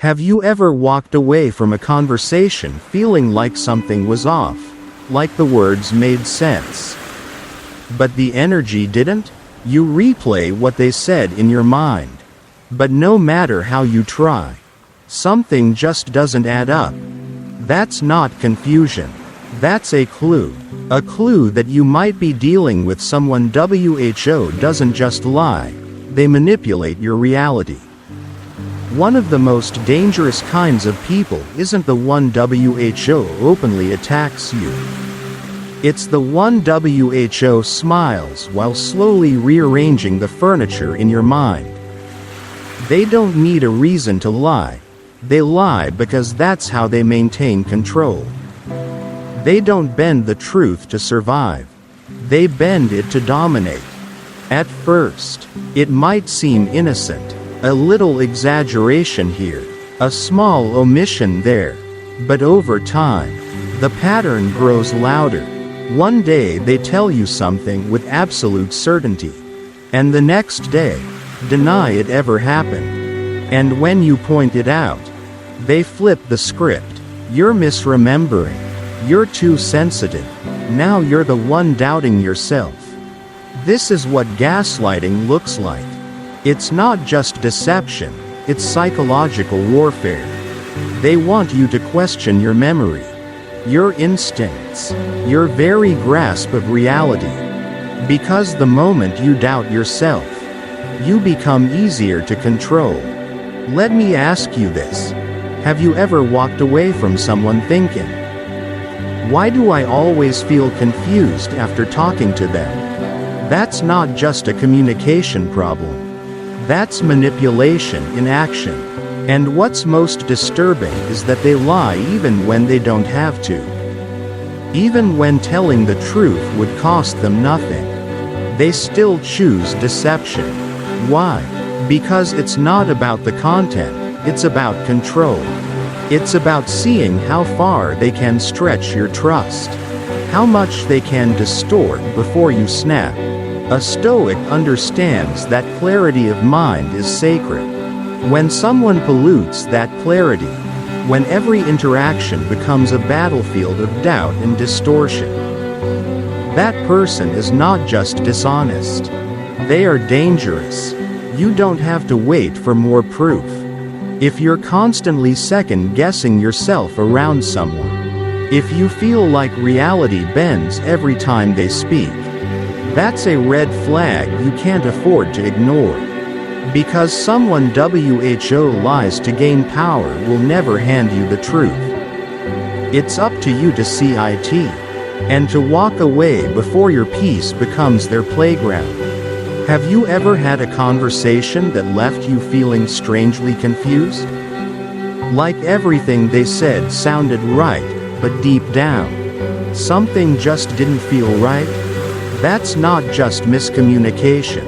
Have you ever walked away from a conversation feeling like something was off, like the words made sense, but the energy didn't? You replay what they said in your mind, but no matter how you try, something just doesn't add up. That's not confusion. That's a clue that you might be dealing with someone who doesn't just lie, they manipulate your reality. One of the most dangerous kinds of people isn't the one who openly attacks you. It's the one who smiles while slowly rearranging the furniture in your mind. They don't need a reason to lie. They lie because that's how they maintain control. They don't bend the truth to survive. They bend it to dominate. At first, it might seem innocent. A little exaggeration here, a small omission there. But over time, the pattern grows louder. One day they tell you something with absolute certainty, and the next day, deny it ever happened. And when you point it out, they flip the script. You're misremembering. You're too sensitive. Now you're the one doubting yourself. This is what gaslighting looks like. It's not just deception, it's psychological warfare. They want you to question your memory, your instincts, your very grasp of reality. Because the moment you doubt yourself, you become easier to control. Let me ask you this. Have you ever walked away from someone thinking, "Why do I always feel confused after talking to them?" That's not just a communication problem. That's manipulation in action. And what's most disturbing is that they lie even when they don't have to. Even when telling the truth would cost them nothing. They still choose deception. Why? Because it's not about the content, it's about control. It's about seeing how far they can stretch your trust. How much they can distort before you snap. A Stoic understands that clarity of mind is sacred. When someone pollutes that clarity, when every interaction becomes a battlefield of doubt and distortion, that person is not just dishonest. They are dangerous. You don't have to wait for more proof. If you're constantly second-guessing yourself around someone, if you feel like reality bends every time they speak, that's a red flag you can't afford to ignore. Because someone who lies to gain power will never hand you the truth. It's up to you to see it, and to walk away before your peace becomes their playground. Have you ever had a conversation that left you feeling strangely confused? Like everything they said sounded right, but deep down, something just didn't feel right? That's not just miscommunication.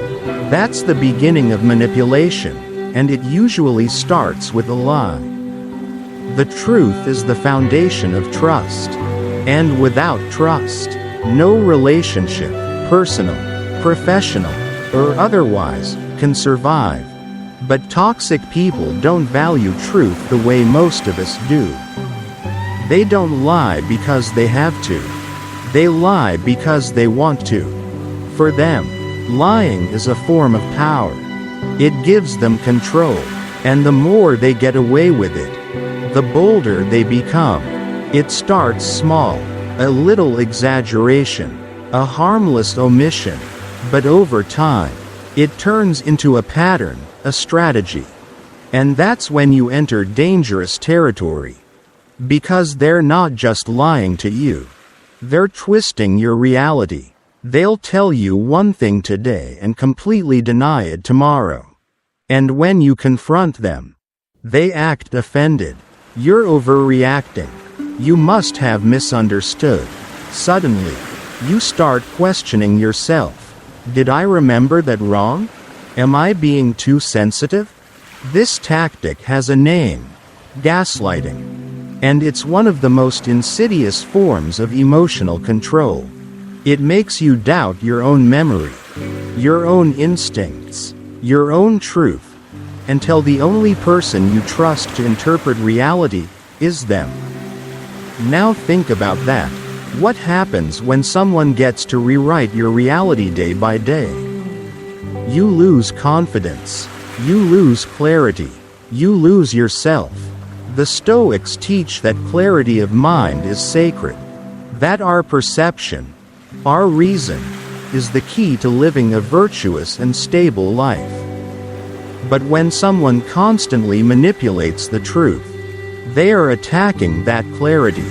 That's the beginning of manipulation, and it usually starts with a lie. The truth is the foundation of trust. And without trust, no relationship, personal, professional, or otherwise, can survive. But toxic people don't value truth the way most of us do. They don't lie because they have to. They lie because they want to. For them, lying is a form of power. It gives them control, and the more they get away with it, the bolder they become. It starts small, a little exaggeration, a harmless omission, but over time, it turns into a pattern, a strategy. And that's when you enter dangerous territory. Because they're not just lying to you. They're twisting your reality. They'll tell you one thing today and completely deny it tomorrow. And when you confront them, they act offended. You're overreacting. You must have misunderstood. Suddenly, you start questioning yourself. Did I remember that wrong? Am I being too sensitive? This tactic has a name: gaslighting. And it's one of the most insidious forms of emotional control. It makes you doubt your own memory, your own instincts, your own truth. until the only person you trust to interpret reality is them. Now think about that. What happens when someone gets to rewrite your reality day by day? You lose confidence. You lose clarity. You lose yourself. The Stoics teach that clarity of mind is sacred. That our perception, our reason, is the key to living a virtuous and stable life. But when someone constantly manipulates the truth, they are attacking that clarity.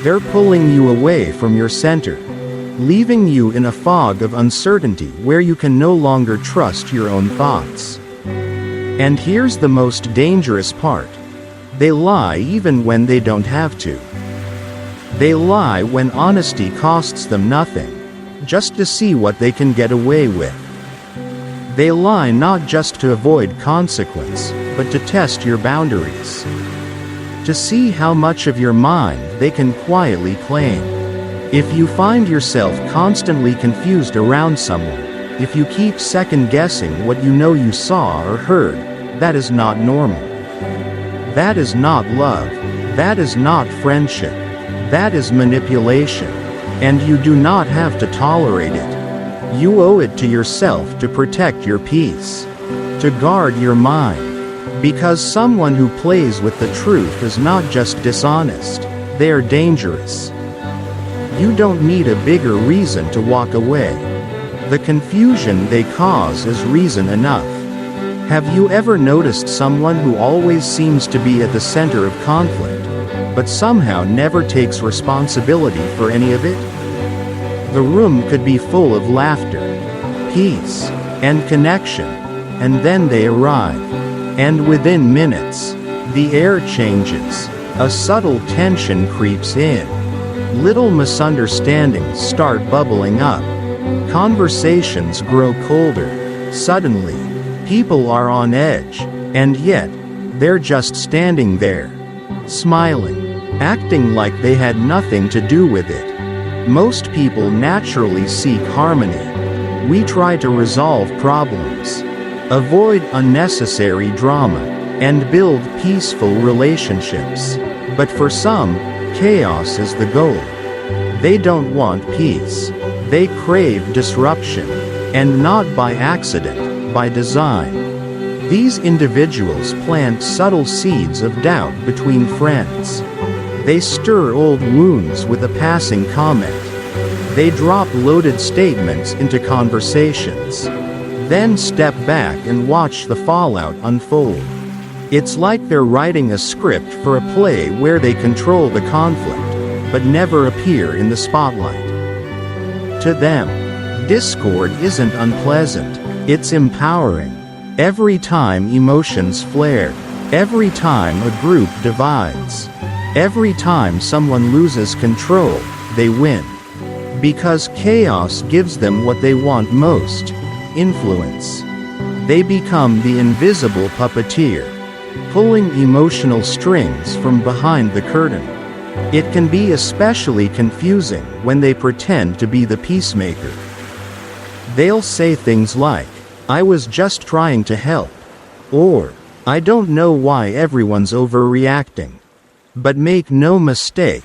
They're pulling you away from your center, leaving you in a fog of uncertainty where you can no longer trust your own thoughts. And here's the most dangerous part. They lie even when they don't have to. They lie when honesty costs them nothing, just to see what they can get away with. They lie not just to avoid consequence, but to test your boundaries. To see how much of your mind they can quietly claim. If you find yourself constantly confused around someone, if you keep second-guessing what you know you saw or heard, that is not normal. That is not love. That is not friendship. That is manipulation. And you do not have to tolerate it. You owe it to yourself to protect your peace, to guard your mind. Because someone who plays with the truth is not just dishonest, they are dangerous. You don't need a bigger reason to walk away. The confusion they cause is reason enough. Have you ever noticed someone who always seems to be at the center of conflict, but somehow never takes responsibility for any of it? The room could be full of laughter, peace, and connection, and then they arrive. And within minutes, the air changes. A subtle tension creeps in. Little misunderstandings start bubbling up. Conversations grow colder. Suddenly, people are on edge, and yet, they're just standing there, smiling, acting like they had nothing to do with it. Most people naturally seek harmony. We try to resolve problems, avoid unnecessary drama, and build peaceful relationships. But for some, chaos is the goal. They don't want peace. They crave disruption. And not by accident, by design. These individuals plant subtle seeds of doubt between friends. They stir old wounds with a passing comment. They drop loaded statements into conversations. Then step back and watch the fallout unfold. It's like they're writing a script for a play where they control the conflict, but never appear in the spotlight. To them, discord isn't unpleasant, it's empowering. Every time emotions flare, every time a group divides, every time someone loses control, they win. Because chaos gives them what they want most: influence. They become the invisible puppeteer, pulling emotional strings from behind the curtain. It can be especially confusing when they pretend to be the peacemaker. They'll say things like, "I was just trying to help," or, "I don't know why everyone's overreacting." But make no mistake,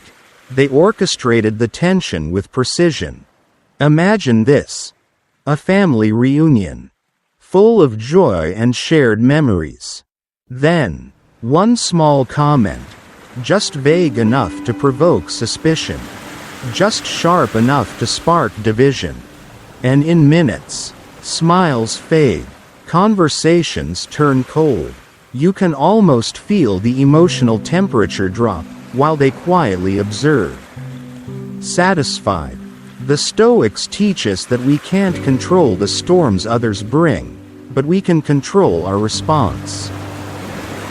they orchestrated the tension with precision. Imagine this. A family reunion, full of joy and shared memories. Then, one small comment, just vague enough to provoke suspicion, just sharp enough to spark division. And in minutes, smiles fade, conversations turn cold. You can almost feel the emotional temperature drop, while they quietly observe. Satisfied. The Stoics teach us that we can't control the storms others bring, but we can control our response.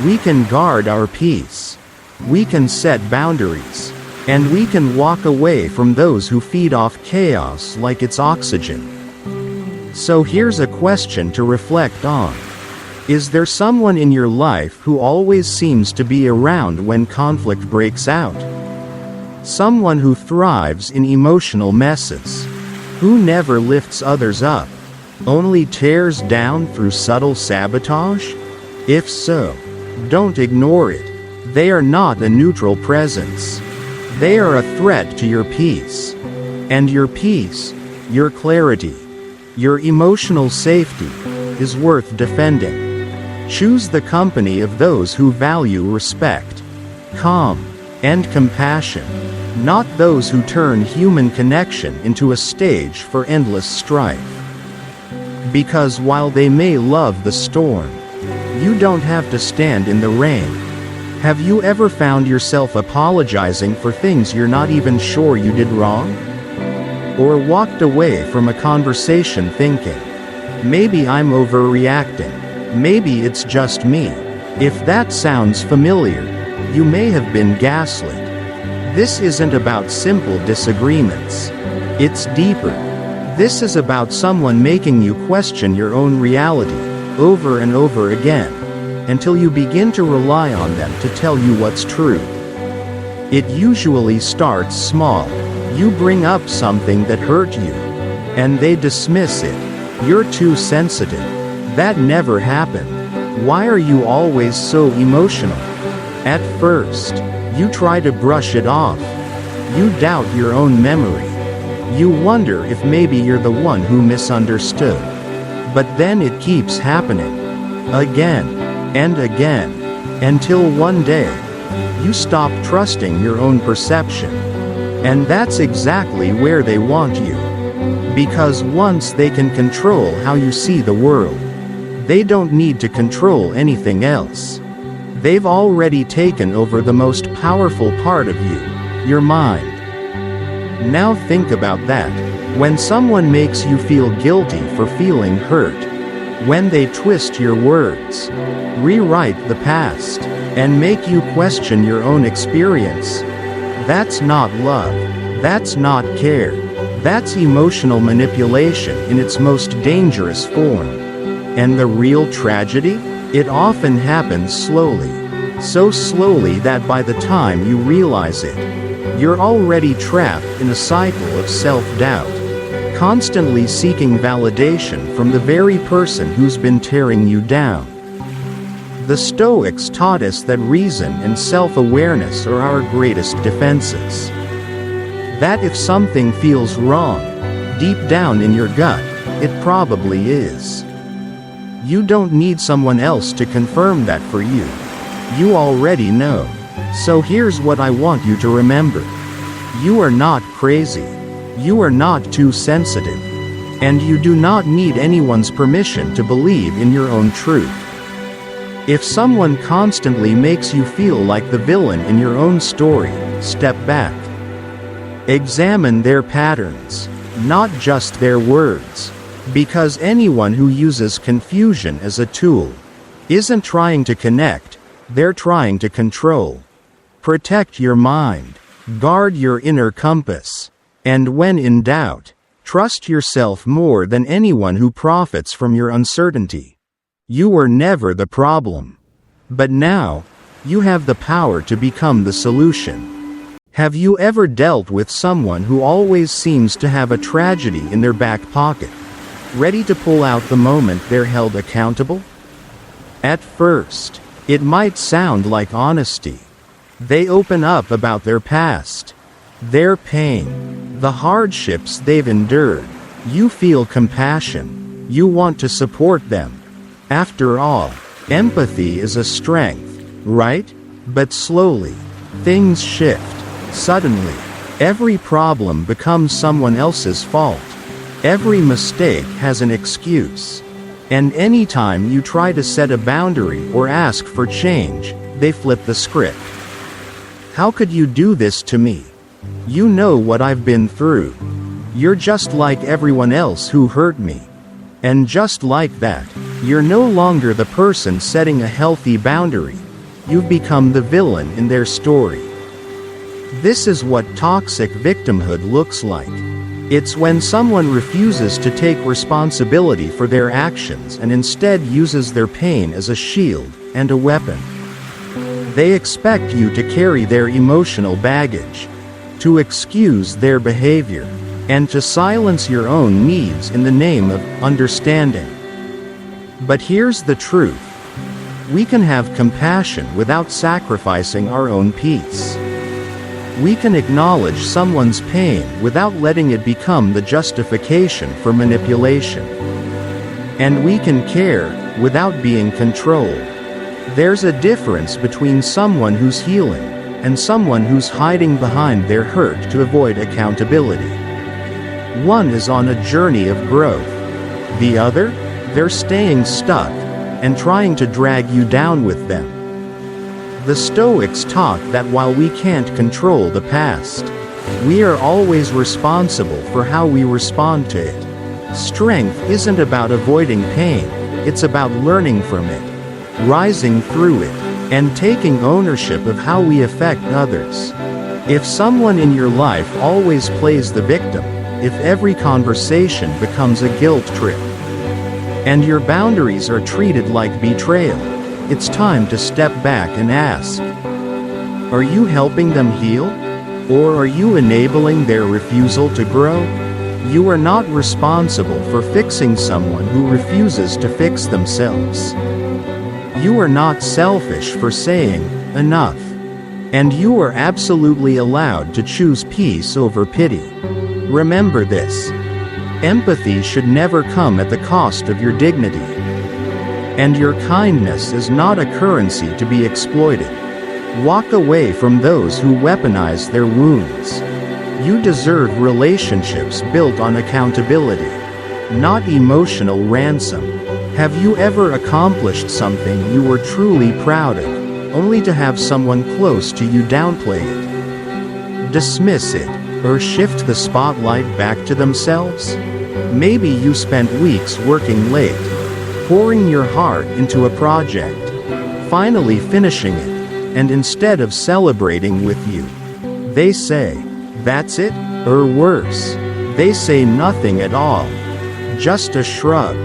We can guard our peace. We can set boundaries. And we can walk away from those who feed off chaos like it's oxygen. So here's a question to reflect on. Is there someone in your life who always seems to be around when conflict breaks out? Someone who thrives in emotional messes, who never lifts others up, only tears down through subtle sabotage? If so, don't ignore it. They are not a neutral presence. They are a threat to your peace. And your peace, your clarity, your emotional safety, is worth defending. Choose the company of those who value respect, calm, and compassion, not those who turn human connection into a stage for endless strife. Because while they may love the storm, you don't have to stand in the rain. Have you ever found yourself apologizing for things you're not even sure you did wrong? Or walked away from a conversation thinking, maybe I'm overreacting, maybe it's just me. If that sounds familiar, you may have been gaslit. This isn't about simple disagreements. It's deeper. This is about someone making you question your own reality, over and over again, until you begin to rely on them to tell you what's true. It usually starts small. You bring up something that hurt you, and they dismiss it. You're too sensitive. That never happened. Why are you always so emotional? At first, you try to brush it off. You doubt your own memory. You wonder if maybe you're the one who misunderstood. But then it keeps happening. Again, and again. Until one day, you stop trusting your own perception. And that's exactly where they want you. Because once they can control how you see the world, they don't need to control anything else. They've already taken over the most powerful part of you, your mind. Now think about that. When someone makes you feel guilty for feeling hurt, when they twist your words, rewrite the past, and make you question your own experience, that's not love. That's not care. That's emotional manipulation in its most dangerous form. And the real tragedy? It often happens slowly. So slowly that by the time you realize it, you're already trapped in a cycle of self-doubt, constantly seeking validation from the very person who's been tearing you down. The Stoics taught us that reason and self-awareness are our greatest defenses. That if something feels wrong, deep down in your gut, it probably is. You don't need someone else to confirm that for you. You already know. So here's what I want you to remember. You are not crazy. You are not too sensitive. And you do not need anyone's permission to believe in your own truth. If someone constantly makes you feel like the villain in your own story, step back. Examine their patterns, not just their words. Because anyone who uses confusion as a tool isn't trying to connect, they're trying to control. Protect your mind. Guard your inner compass. And when in doubt, trust yourself more than anyone who profits from your uncertainty. You were never the problem. But now, you have the power to become the solution. Have you ever dealt with someone who always seems to have a tragedy in their back pocket, ready to pull out the moment they're held accountable? At first, it might sound like honesty. They open up about their past, their pain, the hardships they've endured. You feel compassion. You want to support them. After all, empathy is a strength, right? But slowly, things shift. Suddenly, every problem becomes someone else's fault. Every mistake has an excuse. And anytime you try to set a boundary or ask for change, they flip the script. How could you do this to me? You know what I've been through. You're just like everyone else who hurt me. And just like that, you're no longer the person setting a healthy boundary. You've become the villain in their story. This is what toxic victimhood looks like. It's when someone refuses to take responsibility for their actions and instead uses their pain as a shield and a weapon. They expect you to carry their emotional baggage, to excuse their behavior, and to silence your own needs in the name of understanding. But here's the truth. We can have compassion without sacrificing our own peace. We can acknowledge someone's pain without letting it become the justification for manipulation. And we can care without being controlled. There's a difference between someone who's healing and someone who's hiding behind their hurt to avoid accountability. One is on a journey of growth. The other, they're staying stuck and trying to drag you down with them. The Stoics taught that while we can't control the past, we are always responsible for how we respond to it. Strength isn't about avoiding pain, it's about learning from it, rising through it, and taking ownership of how we affect others. If someone in your life always plays the victim, if every conversation becomes a guilt trip, and your boundaries are treated like betrayal, it's time to step back and ask, are you helping them heal? Or are you enabling their refusal to grow? You are not responsible for fixing someone who refuses to fix themselves. You are not selfish for saying, enough. And you are absolutely allowed to choose peace over pity. Remember this. Empathy should never come at the cost of your dignity. And your kindness is not a currency to be exploited. Walk away from those who weaponize their wounds. You deserve relationships built on accountability, not emotional ransom. Have you ever accomplished something you were truly proud of, only to have someone close to you downplay it? Dismiss it, or shift the spotlight back to themselves? Maybe you spent weeks working late, pouring your heart into a project, finally finishing it, and instead of celebrating with you, they say, "That's it?" Or worse, they say nothing at all. Just a shrug,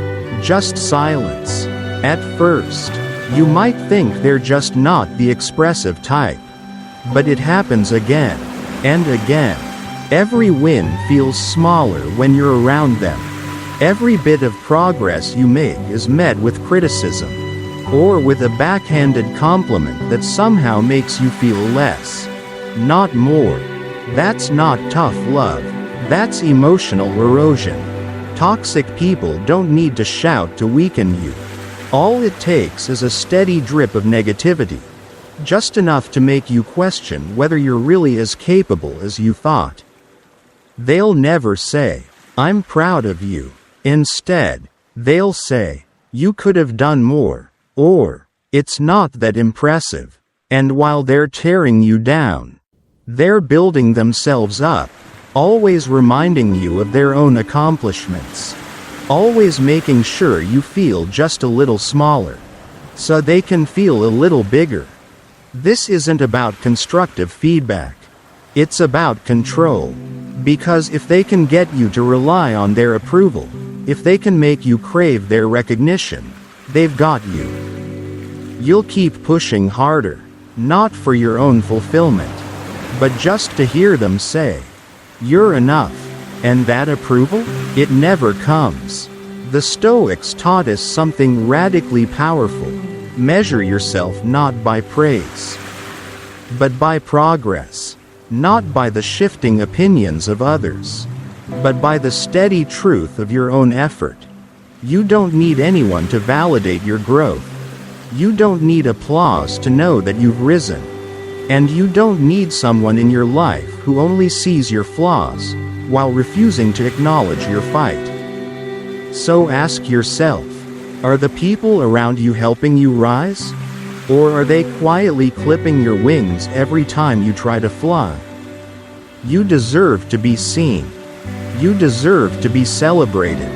just silence. At first, you might think they're just not the expressive type. But it happens again and again. Every win feels smaller when you're around them. Every bit of progress you make is met with criticism, or with a backhanded compliment that somehow makes you feel less, not more. That's not tough love, that's emotional erosion. Toxic people don't need to shout to weaken you. All it takes is a steady drip of negativity, just enough to make you question whether you're really as capable as you thought. They'll never say, "I'm proud of you." Instead, they'll say, "You could have done more," or, "It's not that impressive." And while they're tearing you down, they're building themselves up, always reminding you of their own accomplishments, always making sure you feel just a little smaller, so they can feel a little bigger. This isn't about constructive feedback. It's about control. Because if they can get you to rely on their approval, if they can make you crave their recognition, they've got you. You'll keep pushing harder, not for your own fulfillment, but just to hear them say, "You're enough." And that approval? It never comes. The Stoics taught us something radically powerful. Measure yourself not by praise, but by progress. Not by the shifting opinions of others, but by the steady truth of your own effort. You don't need anyone to validate your growth. You don't need applause to know that you've risen. And you don't need someone in your life who only sees your flaws, while refusing to acknowledge your fight. So ask yourself, are the people around you helping you rise? Or are they quietly clipping your wings every time you try to fly? You deserve to be seen. You deserve to be celebrated,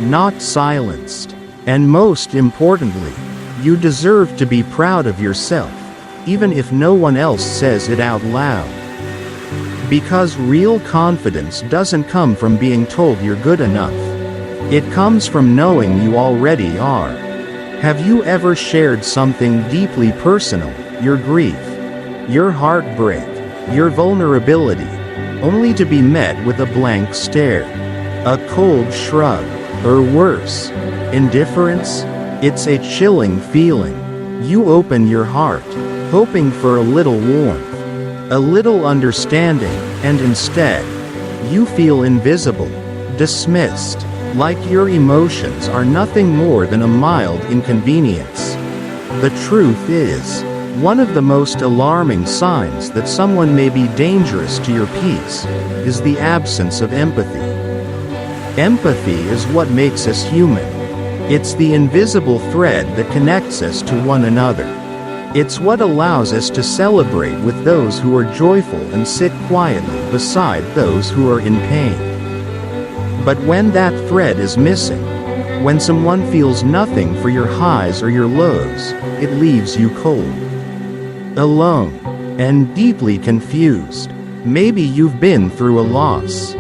not silenced. And most importantly, you deserve to be proud of yourself, even if no one else says it out loud. Because real confidence doesn't come from being told you're good enough. It comes from knowing you already are. Have you ever shared something deeply personal, your grief, your heartbreak, your vulnerability, only to be met with a blank stare, a cold shrug, or worse, indifference? It's a chilling feeling. You open your heart, hoping for a little warmth, a little understanding, and instead, you feel invisible, dismissed, like your emotions are nothing more than a mild inconvenience. The truth is, one of the most alarming signs that someone may be dangerous to your peace is the absence of empathy. Empathy is what makes us human. It's the invisible thread that connects us to one another. It's what allows us to celebrate with those who are joyful and sit quietly beside those who are in pain. But when that thread is missing, when someone feels nothing for your highs or your lows, it leaves you cold, alone, and deeply confused. Maybe you've been through a loss.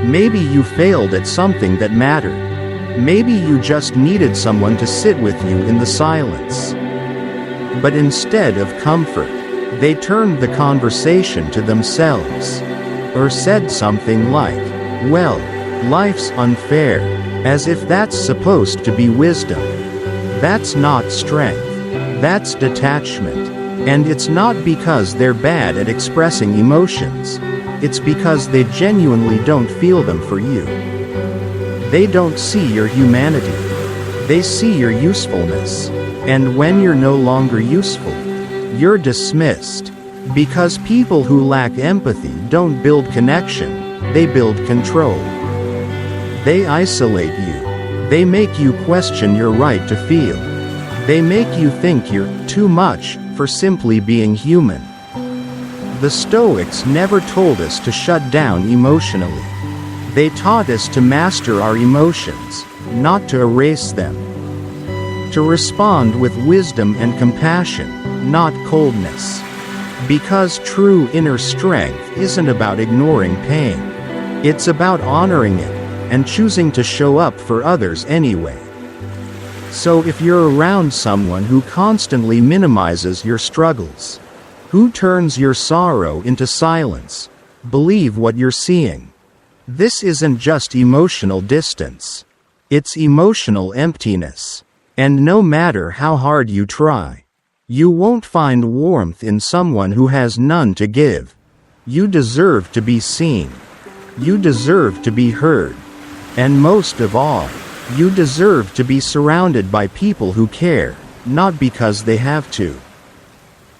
Maybe you failed at something that mattered. Maybe you just needed someone to sit with you in the silence. But instead of comfort, they turned the conversation to themselves, or said something like, "Well, life's unfair," as if that's supposed to be wisdom. That's not strength. That's detachment. And it's not because they're bad at expressing emotions. It's because they genuinely don't feel them for you. They don't see your humanity. They see your usefulness. And when you're no longer useful, you're dismissed. Because people who lack empathy don't build connection, they build control. They isolate you. They make you question your right to feel. They make you think you're too much for simply being human. The Stoics never told us to shut down emotionally. They taught us to master our emotions, not to erase them. To respond with wisdom and compassion, not coldness. Because true inner strength isn't about ignoring pain. It's about honoring it, and choosing to show up for others anyway. So if you're around someone who constantly minimizes your struggles, who turns your sorrow into silence, believe what you're seeing. This isn't just emotional distance. It's emotional emptiness. And no matter how hard you try, you won't find warmth in someone who has none to give. You deserve to be seen. You deserve to be heard. And most of all, you deserve to be surrounded by people who care, not because they have to,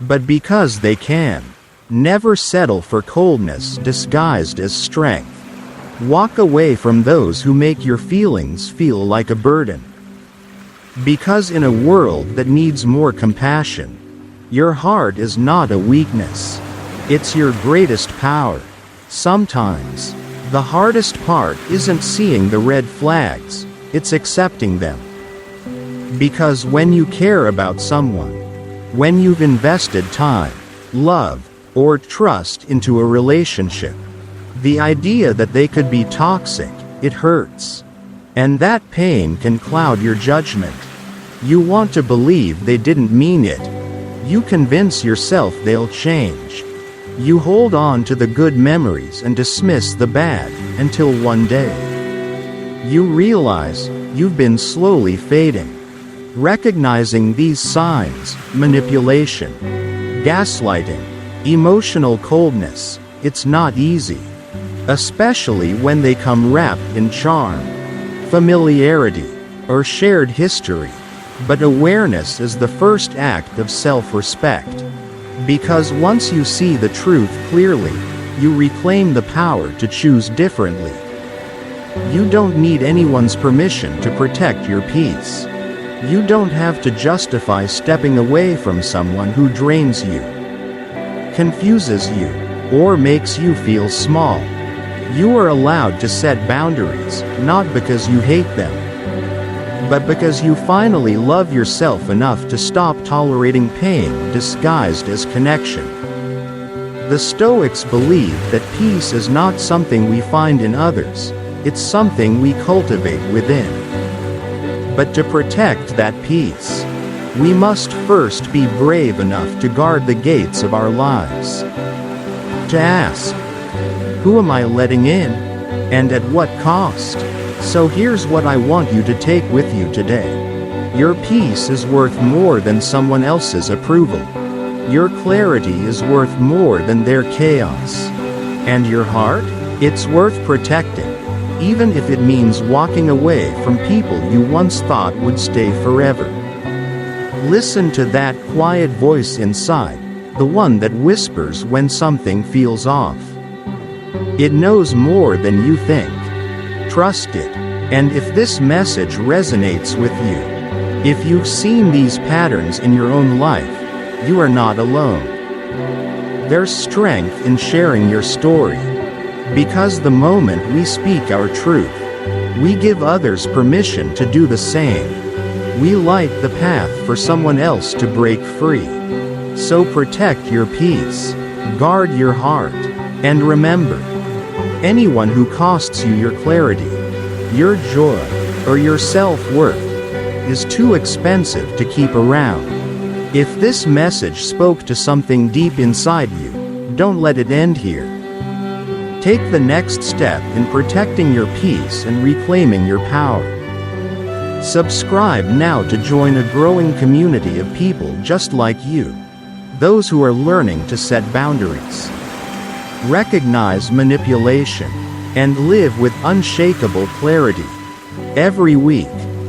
but because they can. Never settle for coldness disguised as strength. Walk away from those who make your feelings feel like a burden. Because in a world that needs more compassion, your heart is not a weakness. It's your greatest power. Sometimes, the hardest part isn't seeing the red flags, it's accepting them. Because when you care about someone, when you've invested time, love, or trust into a relationship, the idea that they could be toxic, it hurts. And that pain can cloud your judgment. You want to believe they didn't mean it. You convince yourself they'll change. You hold on to the good memories and dismiss the bad, until one day you realize you've been slowly fading. Recognizing these signs, manipulation, gaslighting, emotional coldness, it's not easy. Especially when they come wrapped in charm, familiarity, or shared history. But awareness is the first act of self-respect. Because once you see the truth clearly, you reclaim the power to choose differently. You don't need anyone's permission to protect your peace. You don't have to justify stepping away from someone who drains you, confuses you, or makes you feel small. You are allowed to set boundaries, not because you hate them, but because you finally love yourself enough to stop tolerating pain disguised as connection. The Stoics believed that peace is not something we find in others, it's something we cultivate within. But to protect that peace, we must first be brave enough to guard the gates of our lives. To ask, who am I letting in? And at what cost? So here's what I want you to take with you today. Your peace is worth more than someone else's approval. Your clarity is worth more than their chaos. And your heart? It's worth protecting, even if it means walking away from people you once thought would stay forever. Listen to that quiet voice inside, the one that whispers when something feels off. It knows more than you think. Trust it. And if this message resonates with you, if you've seen these patterns in your own life, you are not alone. There's strength in sharing your story. Because the moment we speak our truth, we give others permission to do the same. We light the path for someone else to break free. So protect your peace, guard your heart, and remember, anyone who costs you your clarity, your joy, or your self-worth is too expensive to keep around. If this message spoke to something deep inside you, don't let it end here. Take the next step in protecting your peace and reclaiming your power. Subscribe now to join a growing community of people just like you, those who are learning to set boundaries, recognize manipulation, and live with unshakable clarity. Every week,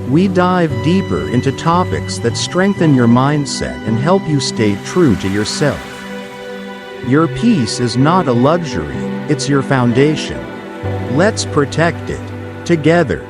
we dive deeper into topics that strengthen your mindset and help you stay true to yourself. Your peace is not a luxury, it's your foundation. Let's protect it together.